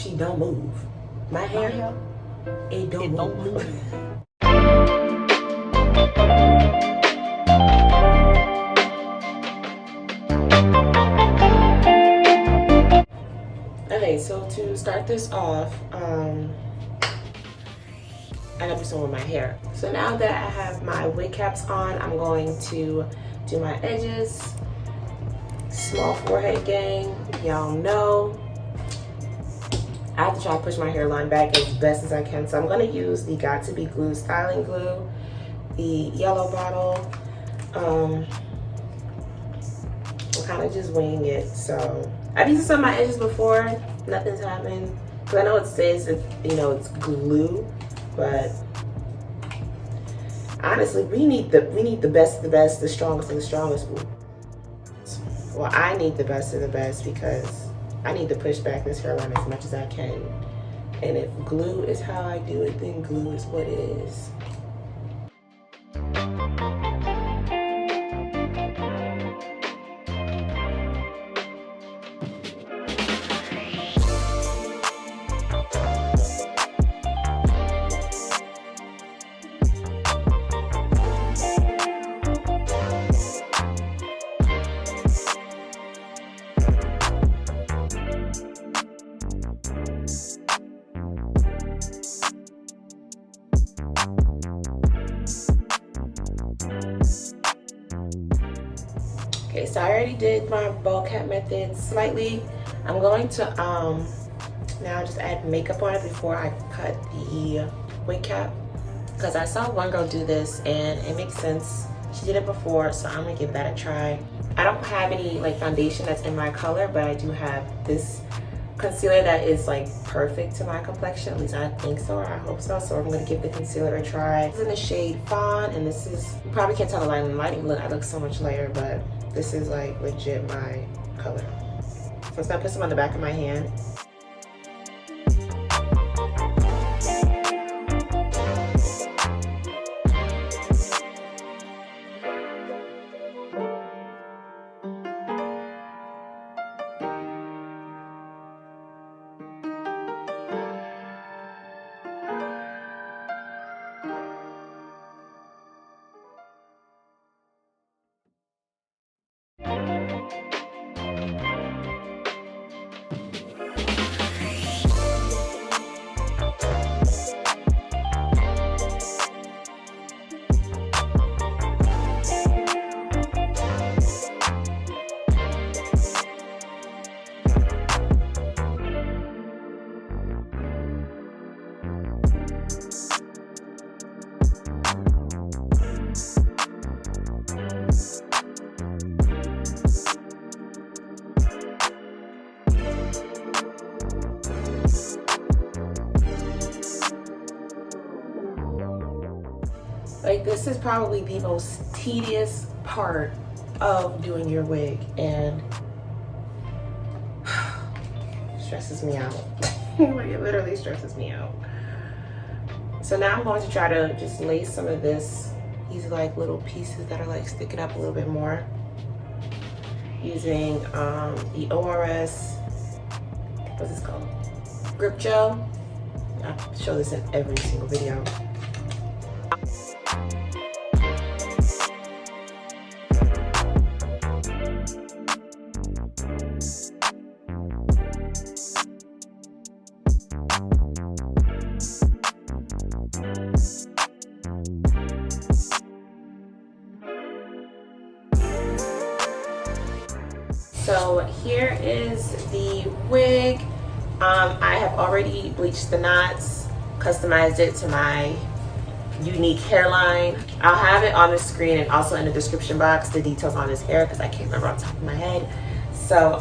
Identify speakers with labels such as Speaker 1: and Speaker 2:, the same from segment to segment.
Speaker 1: actually don't move. My hair, it don't move. Okay, so to start this off, I gotta do something with my hair. So now that I have my wig caps on, I'm going to do my edges. Small forehead gang, y'all know. I have to try to push my hairline back as best as I can. So I'm gonna use the Got To Be Glue styling glue, the yellow bottle. I'm kind of just winging it. So I've used this on my edges before. Nothing's happened. Cause I know it says that, you know, it's glue, but honestly, we need the best of the best, the strongest of the strongest. Well, I need the best of the best because I need to push back this hairline as much as I can. And if glue is how I do it, then glue is what it is. Okay, so I already did my ball cap method slightly. I'm going to now just add makeup on it before I cut the wig cap, because I saw one girl do this and it makes sense. She did it before, so I'm gonna give that a try. I don't have any like foundation that's in my color, but I do have this concealer that is like perfect to my complexion. At least I think so, or I hope so. So I'm gonna give the concealer a try. This is in the shade Fawn, and this is, you probably can't tell the lighting. Look, I look so much lighter, but this is like legit my color. So I'm just gonna put some on the back of my hand. Like, this is probably the most tedious part of doing your wig, and stresses me out. Like, it literally stresses me out. So now I'm going to try to just lace some of these like little pieces that are like sticking up a little bit more, using the ORS, what's this called? Grip Gel. I show this in every single video. So here is the wig. I have already bleached the knots, customized it to my unique hairline. I'll have it on the screen and also in the description box, the details on this hair, because I can't remember off the top of my head. So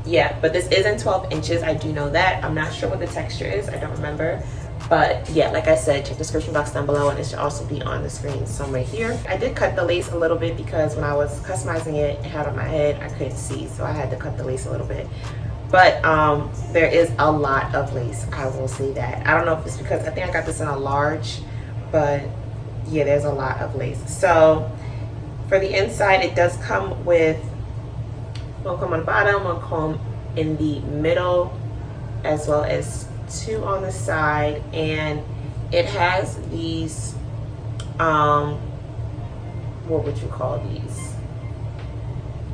Speaker 1: yeah, but this is in 12 inches. I do know that. I'm not sure what the texture is. I don't remember. But yeah, like I said, check the description box down below, and it should also be on the screen somewhere here. I did cut the lace a little bit because when I was customizing it and had it on my head, I couldn't see, so I had to cut the lace a little bit. But there is a lot of lace, I will say that. I don't know if it's because I think I got this in a large, but yeah, there's a lot of lace. So for the inside, it does come with one comb on the bottom, one comb in the middle, as well as 2 on the side, and it has these what would you call these,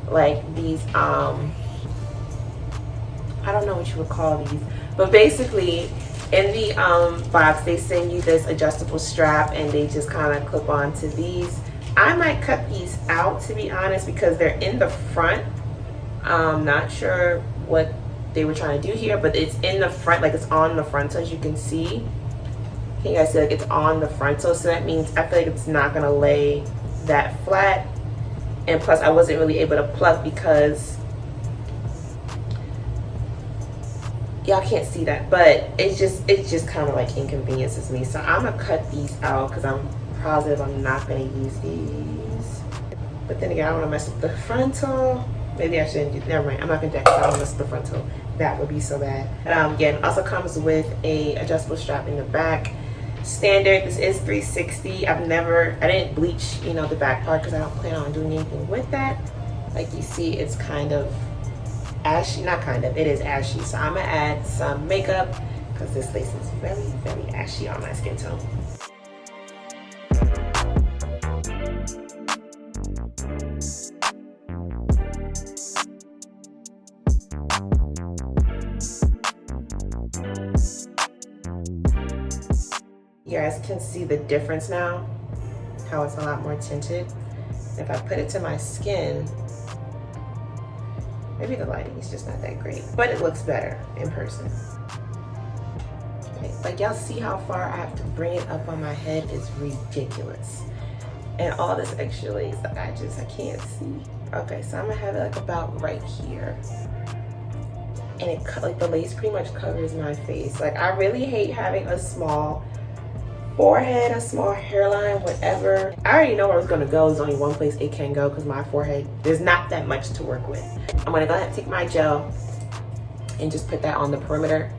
Speaker 1: like these I don't know what you would call these, but basically in the box they send you this adjustable strap, and they just kind of clip onto these. I might cut these out, to be honest, because they're in the front. Not sure what they were trying to do here, but it's in the front, like it's on the frontal, as you can see. Can you guys see, like it's on the frontal, so that means I feel like it's not gonna lay that flat. And plus I wasn't really able to pluck because y'all can't see that, but it just kind of like inconveniences me. So I'm gonna cut these out because I'm positive I'm not gonna use these. But then again, I don't want to mess up the frontal. Maybe I shouldn't do, never mind, I'm not gonna do that because I don't mess up the frontal. That would be so bad. Again, also comes with a adjustable strap in the back. Standard, this is $360. I didn't bleach, you know, the back part because I don't plan on doing anything with that. Like you see, it's kind of ashy, not kind of, it is ashy. So I'm gonna add some makeup because this lace is very, very ashy on my skin tone. You guys can see the difference now, how it's a lot more tinted. If I put it to my skin, maybe the lighting is just not that great, but it looks better in person. Okay, like y'all see how far I have to bring it up on my head is ridiculous. And all this extra lace, like I can't see. Okay, so I'm gonna have it like about right here. And it, like the lace pretty much covers my face. Like I really hate having a small forehead, a small hairline, whatever. I already know where it's gonna go. There's only one place it can go because my forehead, there's not that much to work with. I'm gonna go ahead and take my gel and just put that on the perimeter.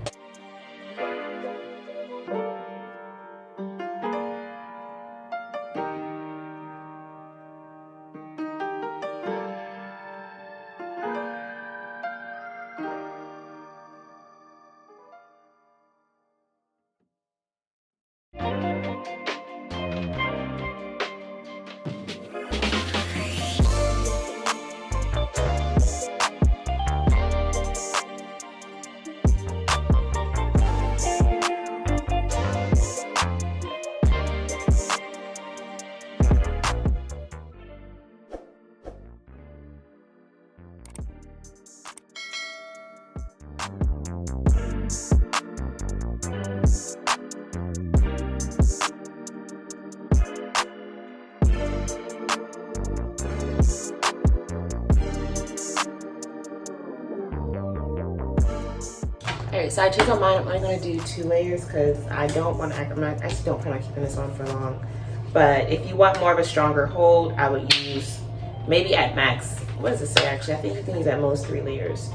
Speaker 1: Alright, so I changed my mind. I'm only going to do 2 layers because I don't want to, I actually don't plan on keeping this on for long. But if you want more of a stronger hold, I would use maybe at max, what does it say actually? I think you can use at most 3 layers.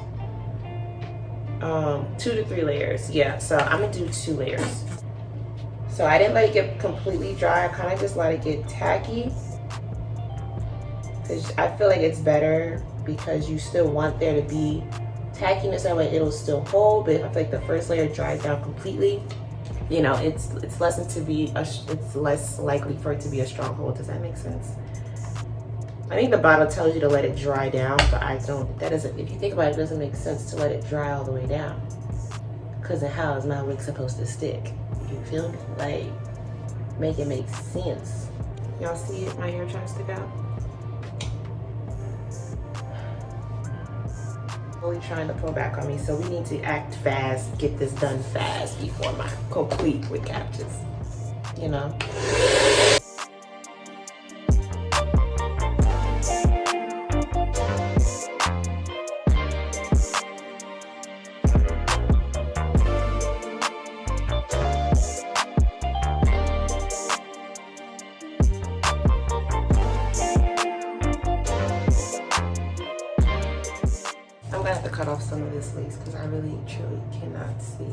Speaker 1: 2 to 3 layers, yeah. So I'm going to do 2 layers. So I didn't let it get completely dry. I kind of just let it get tacky. Because I feel like it's better because you still want there to be tackiness, that way it'll still hold. But if I feel like the first layer dries down completely, you know, it's less likely for it to be a strong hold. Does that make sense? I think the bottle tells you to let it dry down, but I don't. That doesn't. If you think about it, it doesn't make sense to let it dry all the way down. Because of how is my wig supposed to stick? You feel me? Like, make it make sense. Y'all see it? My hair trying to stick out. Really trying to pull back on me, so we need to act fast, get this done fast before my complete wig captures, you know. I'm gonna have to cut off some of this lace because I really truly cannot see.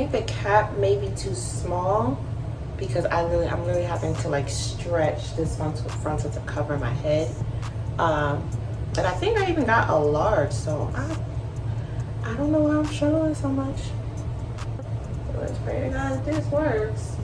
Speaker 1: think the cap may be too small because I'm really having to like stretch this frontal to cover my head. But I think I even got a large, so I don't know why I'm struggling so much. Let's pray to God this works.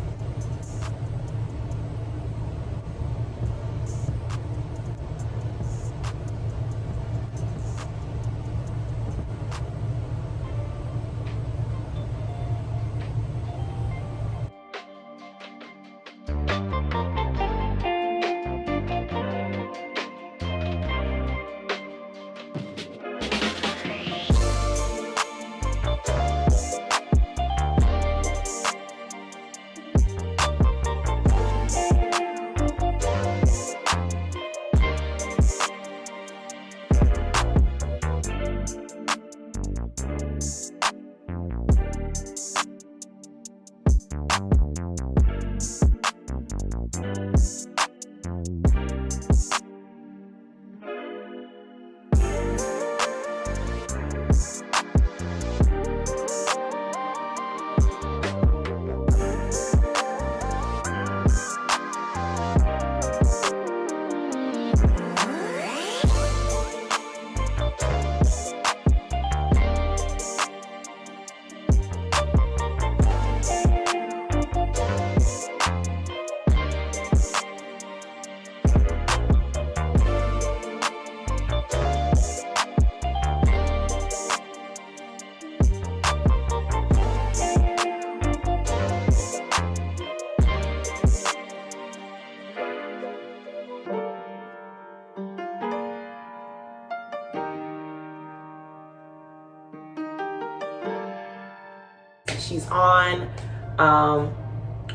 Speaker 1: She's on. I'm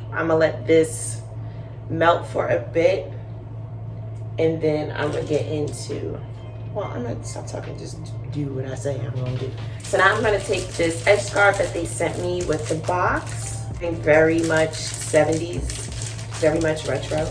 Speaker 1: gonna let this melt for a bit, and then I'm gonna get into, well, I'm gonna stop talking, just do what I say I'm gonna do. So now I'm gonna take this edge scarf that they sent me with the box. I think very much 70s, very much retro.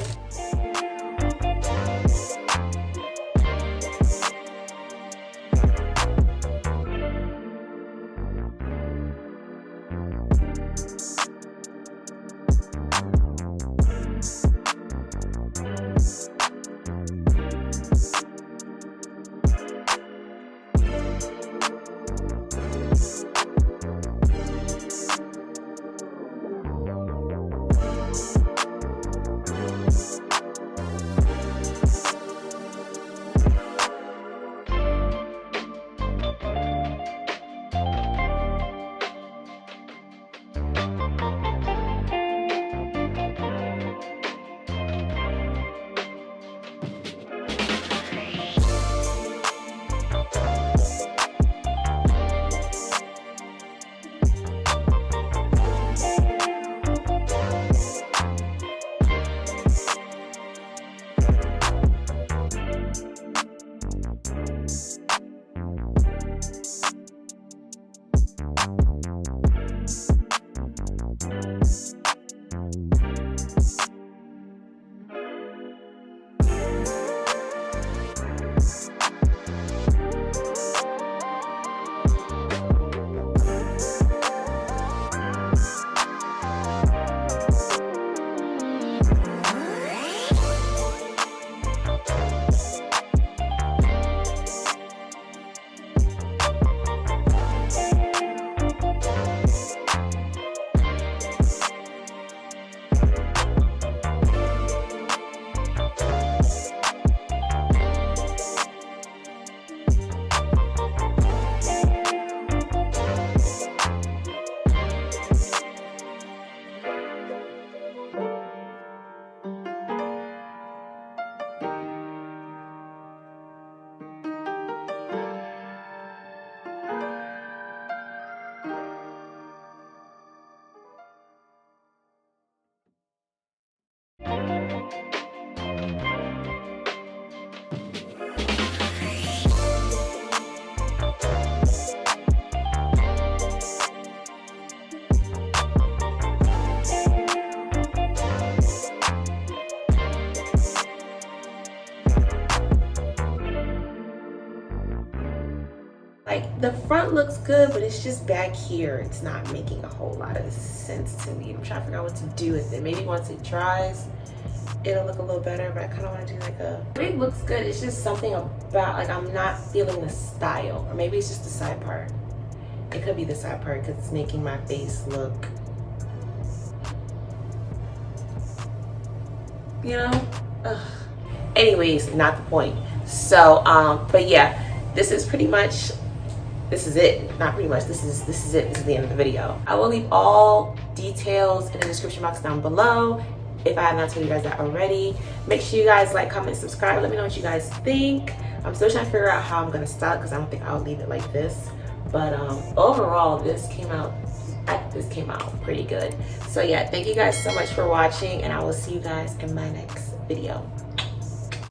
Speaker 1: Like the front looks good, but it's just back here. It's not making a whole lot of sense to me. I'm trying to figure out what to do with it. Maybe once it dries, it'll look a little better, but I kind of want to do like a wig. Looks good. It's just something about, like, I'm not feeling the style, or maybe it's just the side part. It could be the side part because it's making my face look, you know, ugh. Anyways, not the point. So but yeah, this is pretty much, this is it. Not pretty much, this is it. This is the end of the video. I will leave all details in the description box down below if I have not told you guys that already. Make sure you guys like, comment, subscribe. Let me know what you guys think. I'm still trying to figure out how I'm gonna style it because I don't think I'll leave it like this. But overall, this came out pretty good. So yeah, thank you guys so much for watching, and I will see you guys in my next video.